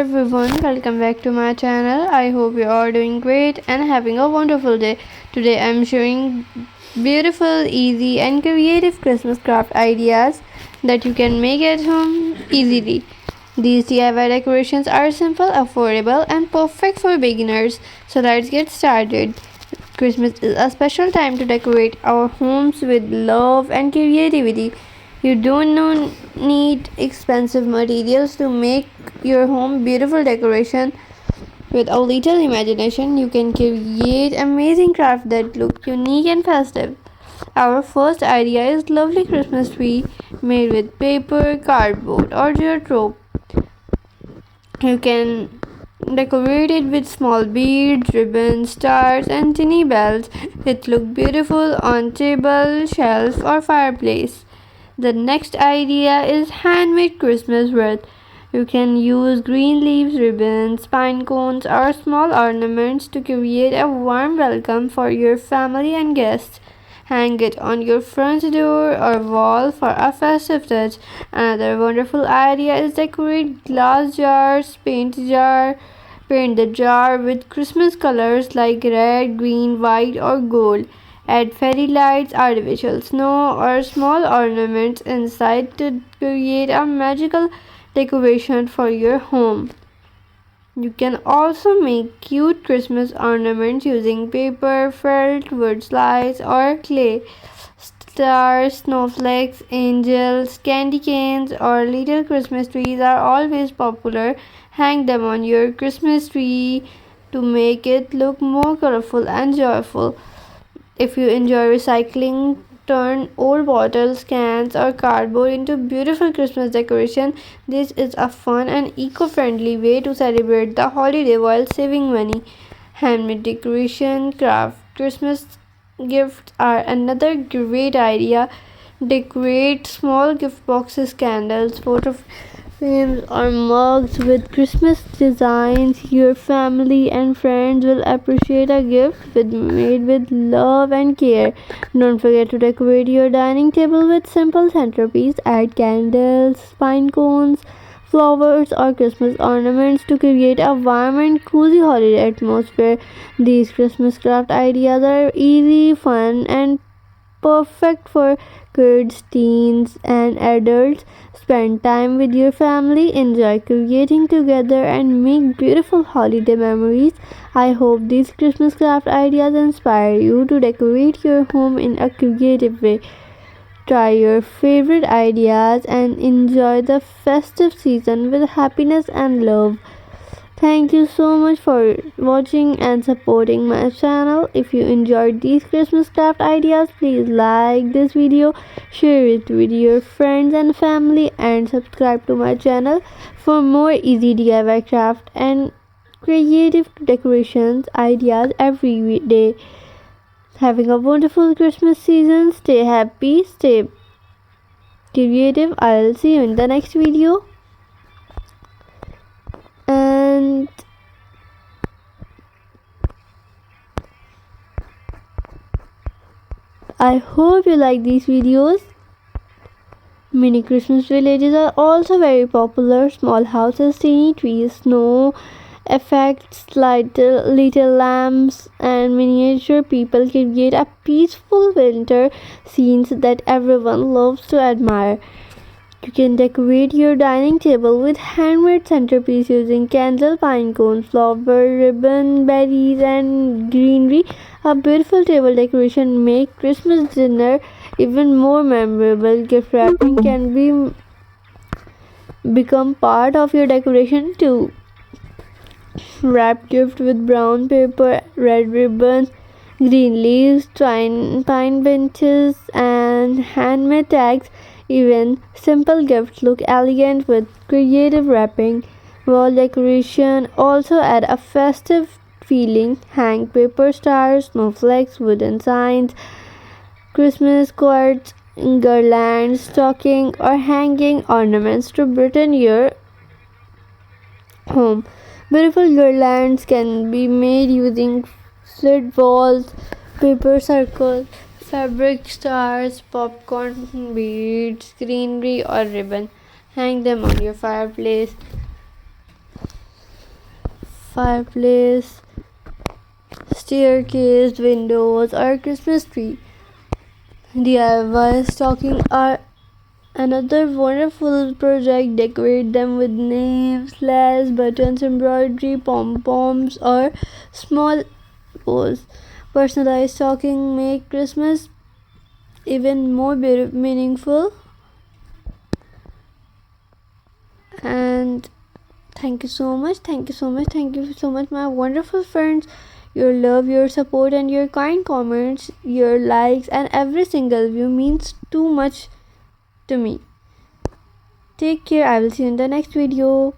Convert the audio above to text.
everyone, welcome back to my channel. I hope you are doing great and having a wonderful day. Today I'm sharing beautiful, easy and creative Christmas craft ideas that you can make at home easily. These DIY decorations are simple, affordable and perfect for beginners. So let's get started. Christmas is a special time to decorate our homes with love and creativity. You don't need expensive materials to make your home beautiful decoration. With a little imagination, you can create amazing crafts that look unique and festive. Our first idea is lovely Christmas tree made with paper, cardboard or jute rope. You can decorate it with small beads, ribbons, stars and tiny bells. It looks beautiful on table, shelf or fireplace. The next idea is handmade Christmas wreath. You can use green leaves, ribbons, pine cones, or small ornaments to create a warm welcome for your family and guests. Hang it on your front door or wall for a festive touch. Another wonderful idea is decorate glass jars, paint the jar with Christmas colors like red, green, white, or gold. Add fairy lights, artificial snow, or small ornaments inside to create a magical decoration for your home. You can also make cute Christmas ornaments using paper, felt, wood slice, or clay. Stars, snowflakes, angels, candy canes, or little Christmas trees are always popular. Hang them on your Christmas tree to make it look more colorful and joyful. If you enjoy recycling, turn old bottles, cans, or cardboard into beautiful Christmas decoration. This is a fun and eco-friendly way to celebrate the holiday while saving money. Handmade decoration craft Christmas gifts are another great idea. Decorate small gift boxes, candles, photo frames, or mugs with Christmas designs. Your family and friends will appreciate a gift made with love and care. Don't forget to decorate your dining table with simple centerpiece. Add candles, pine cones, flowers, or Christmas ornaments to create a warm and cozy holiday atmosphere. These Christmas craft ideas are easy, fun, and perfect for kids, teens, and adults. Spend time with your family, enjoy creating together, and make beautiful holiday memories. I hope these Christmas craft ideas inspire you to decorate your home in a creative way. Try your favorite ideas and enjoy the festive season with happiness and love. Thank you so much for watching and supporting my channel. If you enjoyed these Christmas craft ideas, please like this video, share it with your friends and family, and subscribe to my channel for more easy DIY craft and creative decorations ideas every day. Having a wonderful Christmas season. Stay happy, stay creative. I'll see you in the next video. And I hope you like these videos. Mini Christmas villages are also very popular. Small houses, tiny trees, snow effects, little lamps, and miniature people create a peaceful winter scenes that everyone loves to admire. You can decorate your dining table with handmade centerpiece using candle, pine cones, flower, ribbon, berries, and greenery. A beautiful table decoration make Christmas dinner even more memorable. Gift wrapping can become part of your decoration too. Wrap gift with brown paper, red ribbons, green leaves, pine benches, and handmade tags. Even simple gifts look elegant with creative wrapping. Wall decoration also add a festive feeling. Hang paper stars, snowflakes, wooden signs, Christmas cards, garlands, stocking, or hanging ornaments to brighten your home. Beautiful garlands can be made using slit balls, paper circles, fabric stars, popcorn beads, greenery, or ribbon. Hang them on your fireplace. fireplace, staircase, windows, or Christmas tree. DIY stocking are another wonderful project. Decorate them with names, slash, buttons, embroidery, pom poms, or small bows. Personalized stocking make Christmas even more meaningful. And thank you so much, thank you so much, thank you so much, my wonderful friends. Your love, your support, and your kind comments, your likes, and every single view means too much to me. Take care. I will see you in the next video.